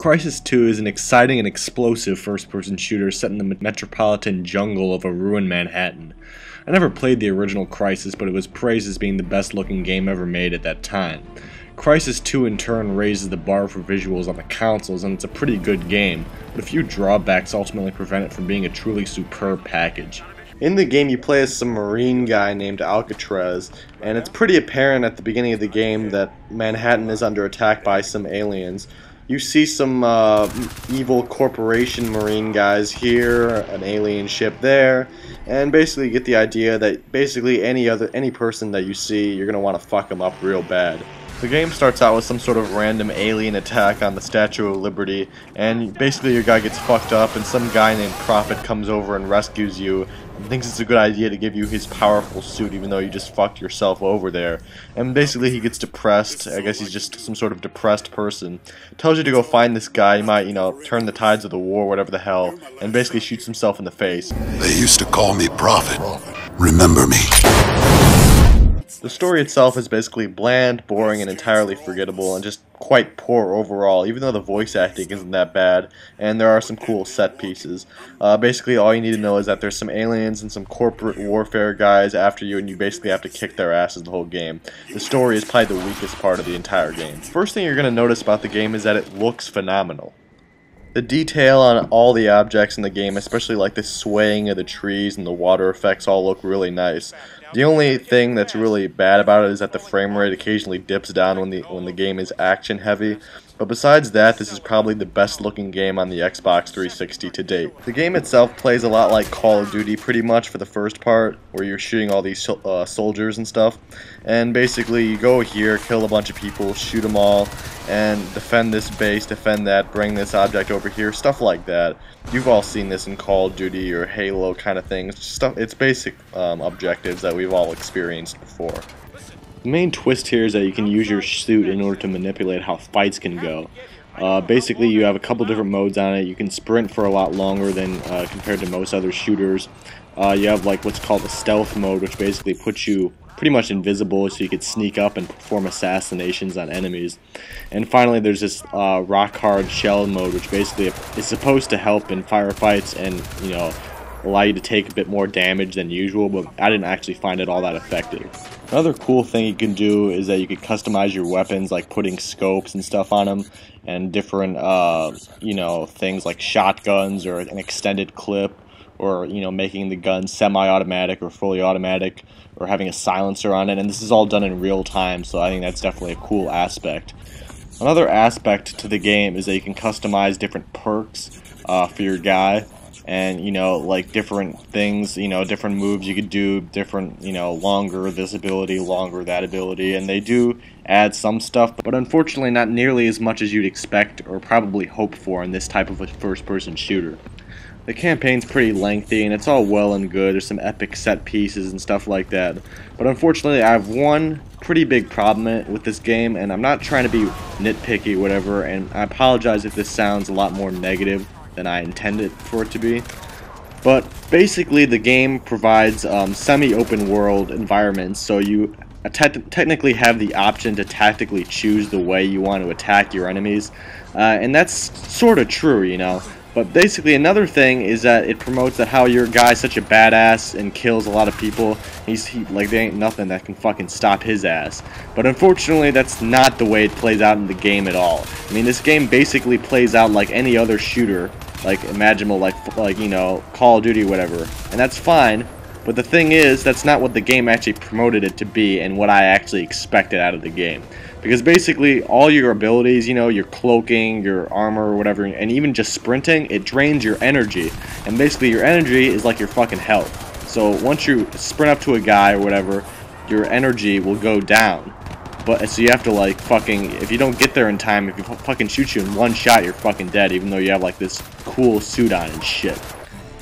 Crysis 2 is an exciting and explosive first-person shooter set in the metropolitan jungle of a ruined Manhattan. I never played the original Crysis, but it was praised as being the best-looking game ever made at that time. Crysis 2 in turn raises the bar for visuals on the consoles, and it's a pretty good game, but a few drawbacks ultimately prevent it from being a truly superb package. In the game, you play as some marine guy named Alcatraz, and it's pretty apparent at the beginning of the game that Manhattan is under attack by some aliens. You see some evil corporation marine guys here, an alien ship there, and basically you get the idea that basically any person that you see, you're gonna want to fuck them up real bad. The game starts out with some sort of random alien attack on the Statue of Liberty, and basically your guy gets fucked up, and some guy named Prophet comes over and rescues you, and thinks it's a good idea to give you his powerful suit even though you just fucked yourself over there. And basically he gets depressed. I guess he's just some sort of depressed person. Tells you to go find this guy. He might, turn the tides of the war, whatever the hell, and basically shoots himself in the face. They used to call me Prophet. Remember me. The story itself is basically bland, boring, and entirely forgettable, and just quite poor overall, even though the voice acting isn't that bad, and there are some cool set pieces. Basically, all you need to know is that there's some aliens and some corporate warfare guys after you, and you basically have to kick their asses the whole game. The story is probably the weakest part of the entire game. First thing you're going to notice about the game is that it looks phenomenal. The detail on all the objects in the game, especially like the swaying of the trees and the water effects, all look really nice. The only thing that's really bad about it is that the frame rate occasionally dips down when the game is action heavy. But besides that, this is probably the best looking game on the Xbox 360 to date. The game itself plays a lot like Call of Duty pretty much for the first part, where you're shooting all these soldiers and stuff. And basically you go here, kill a bunch of people, shoot them all, and defend this base, defend that, bring this object over here, stuff like that. You've all seen this in Call of Duty or Halo kind of things. It's basic objectives that we've all experienced before. The main twist here is that you can use your suit in order to manipulate how fights can go. Basically, you have a couple different modes on it. You can sprint for a lot longer than compared to most other shooters. You have like what's called the stealth mode, which basically puts you pretty much invisible, so you could sneak up and perform assassinations on enemies. And finally, there's this rock hard shell mode, which basically is supposed to help in firefights and allow you to take a bit more damage than usual, but I didn't actually find it all that effective. Another cool thing you can do is that you can customize your weapons, like putting scopes and stuff on them, and different, things like shotguns or an extended clip, or, making the gun semi-automatic or fully automatic, or having a silencer on it, and this is all done in real time, so I think that's definitely a cool aspect. Another aspect to the game is that you can customize different perks for your guy, and like different things, different moves you could do, different, longer this ability, longer that ability, and they do add some stuff, but unfortunately not nearly as much as you'd expect or probably hope for in this type of a first-person shooter. The campaign's pretty lengthy, and it's all well and good. There's some epic set pieces and stuff like that, but unfortunately I have one pretty big problem with this game, and I'm not trying to be nitpicky or whatever, and I apologize if this sounds a lot more negative than I intended for it to be. But basically the game provides semi-open world environments, so you technically have the option to tactically choose the way you want to attack your enemies, and that's sort of true, But basically another thing is that it promotes that how your guy's such a badass and kills a lot of people. Like there ain't nothing that can fucking stop his ass. But unfortunately that's not the way it plays out in the game at all. I mean, this game basically plays out like any other shooter, like imaginable, like Call of Duty or whatever. And that's fine, but the thing is, that's not what the game actually promoted it to be and what I actually expected out of the game. Because basically all your abilities, your cloaking, your armor or whatever, and even just sprinting, it drains your energy. And basically your energy is like your fucking health. So once you sprint up to a guy or whatever, your energy will go down. But so you have to like fucking, if you don't get there in time, if you fucking shoot you in one shot, you're fucking dead, even though you have like this cool suit on and shit.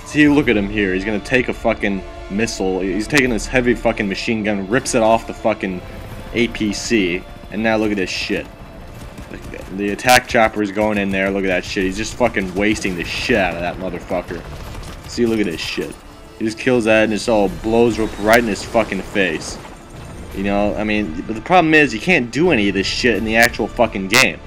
See, look at him here. He's gonna take a fucking missile. He's taking this heavy fucking machine gun, rips it off the fucking APC. And now look at this shit. The attack chopper is going in there. Look at that shit. He's just fucking wasting the shit out of that motherfucker. See, look at this shit. He just kills that and it all blows up right in his fucking face. I mean, but the problem is you can't do any of this shit in the actual fucking game.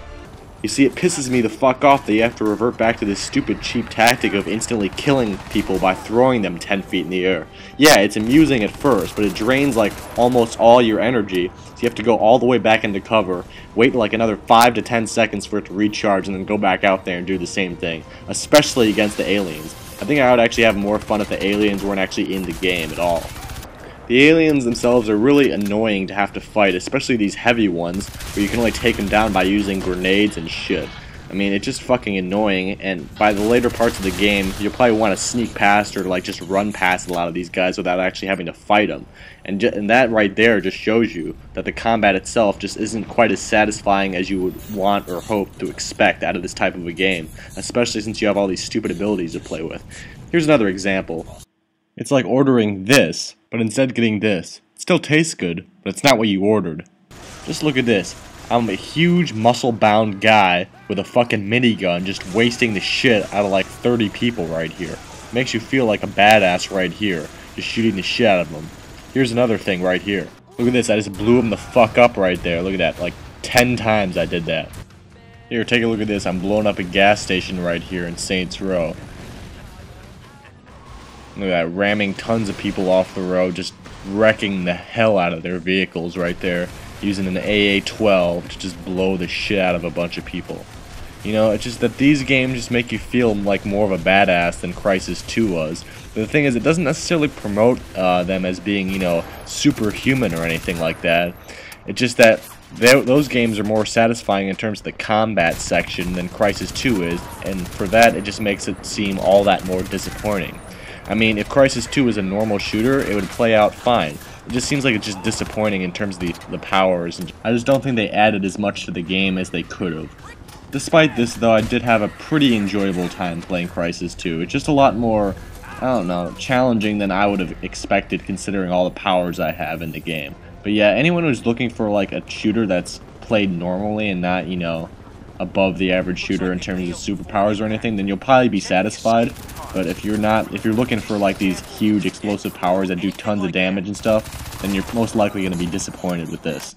You see, it pisses me the fuck off that you have to revert back to this stupid cheap tactic of instantly killing people by throwing them 10 feet in the air. Yeah, it's amusing at first, but it drains like almost all your energy, so you have to go all the way back into cover, wait like another 5 to 10 seconds for it to recharge, and then go back out there and do the same thing, especially against the aliens. I think I would actually have more fun if the aliens weren't actually in the game at all. The aliens themselves are really annoying to have to fight, especially these heavy ones, where you can only take them down by using grenades and shit. I mean, it's just fucking annoying, and by the later parts of the game, you'll probably want to sneak past or like just run past a lot of these guys without actually having to fight them. And that right there just shows you that the combat itself just isn't quite as satisfying as you would want or hope to expect out of this type of a game, especially since you have all these stupid abilities to play with. Here's another example. It's like ordering this, but instead getting this. It still tastes good, but it's not what you ordered. Just look at this. I'm a huge muscle-bound guy with a fucking minigun just wasting the shit out of like 30 people right here. Makes you feel like a badass right here, just shooting the shit out of them. Here's another thing right here. Look at this, I just blew him the fuck up right there. Look at that, like 10 times I did that. Here, take a look at this. I'm blowing up a gas station right here in Saints Row. Look at that, ramming tons of people off the road, just wrecking the hell out of their vehicles right there, using an AA-12 to just blow the shit out of a bunch of people. You know, it's just that these games just make you feel like more of a badass than Crysis 2 was. But the thing is, it doesn't necessarily promote them as being, you know, superhuman or anything like that. It's just that those games are more satisfying in terms of the combat section than Crysis 2 is, and for that, it just makes it seem all that more disappointing. I mean, if Crysis 2 was a normal shooter, it would play out fine. It just seems like it's just disappointing in terms of the powers. And I just don't think they added as much to the game as they could have. Despite this, though, I did have a pretty enjoyable time playing Crysis 2. It's just a lot more, I don't know, challenging than I would have expected considering all the powers I have in the game. But yeah, anyone who's looking for like a shooter that's played normally and not, you know, above the average shooter in terms of superpowers or anything, then you'll probably be satisfied. But if you're looking for like these huge explosive powers that do tons of damage and stuff, then you're most likely going to be disappointed with this.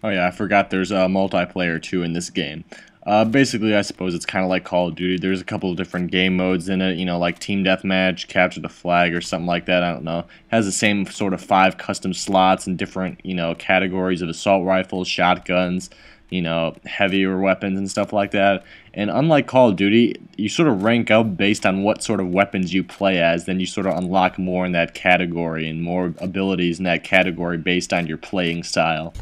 Oh yeah, I forgot there's a multiplayer too in this game. Basically, I suppose it's kind of like Call of Duty. There's a couple of different game modes in it, you know, like Team Deathmatch, Capture the Flag, or something like that, I don't know. It has the same sort of 5 custom slots and different, you know, categories of assault rifles, shotguns, you know, heavier weapons and stuff like that. And unlike Call of Duty, you sort of rank up based on what sort of weapons you play as, then you sort of unlock more in that category and more abilities in that category based on your playing style.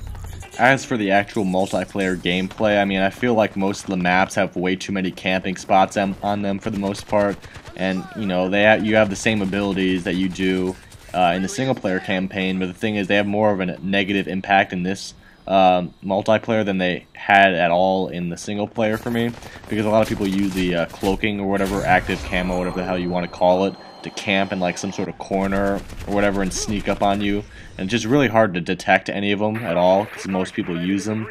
As for the actual multiplayer gameplay, I mean, I feel like most of the maps have way too many camping spots on them for the most part, and you know, you have the same abilities that you do in the single player campaign, but the thing is they have more of a negative impact in this multiplayer than they had at all in the single player for me, because a lot of people use the cloaking or whatever, active camo, whatever the hell you want to call it, to camp in like some sort of corner or whatever and sneak up on you, and it's just really hard to detect any of them at all because most people use them.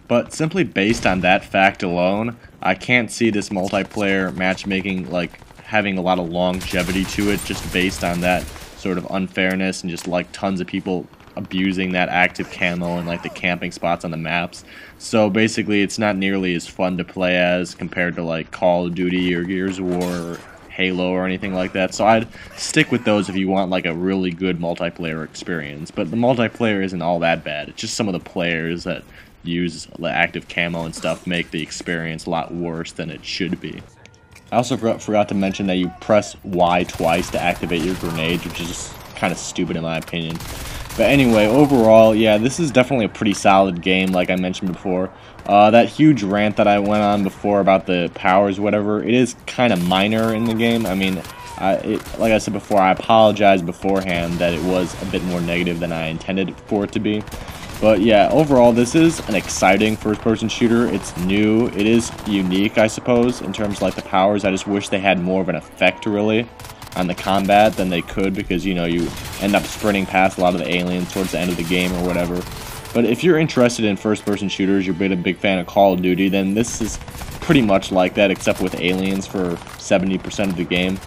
But simply based on that fact alone, I can't see this multiplayer matchmaking like having a lot of longevity to it, just based on that sort of unfairness and just like tons of people abusing that active camo and like the camping spots on the maps. So basically it's not nearly as fun to play as compared to like Call of Duty or Gears of War or Halo or anything like that. So I'd stick with those if you want like a really good multiplayer experience. But the multiplayer isn't all that bad. It's just some of the players that use the active camo and stuff make the experience a lot worse than it should be. I also forgot to mention that you press Y twice to activate your grenades, which is just kind of stupid in my opinion. But anyway, overall, yeah, this is definitely a pretty solid game, like I mentioned before. That huge rant that I went on before about the powers, whatever, it is kind of minor in the game. I mean, like I said before, I apologize beforehand that it was a bit more negative than I intended for it to be. But yeah, overall, this is an exciting first-person shooter. It's new. It is unique, I suppose, in terms of like the powers. I just wish they had more of an effect, really, on the combat than they could, because, you know, you end up sprinting past a lot of the aliens towards the end of the game or whatever. But if you're interested in first-person shooters, you're a big fan of Call of Duty, then this is pretty much like that, except with aliens for 70% of the game.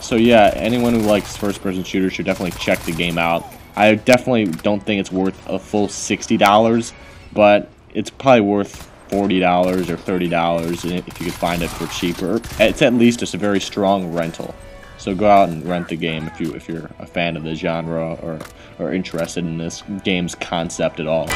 So yeah, anyone who likes first-person shooters should definitely check the game out. I definitely don't think it's worth a full $60, but it's probably worth $40 or $30 if you could find it for cheaper. It's at least just a very strong rental. So go out and rent the game if you're a fan of the genre or interested in this game's concept at all.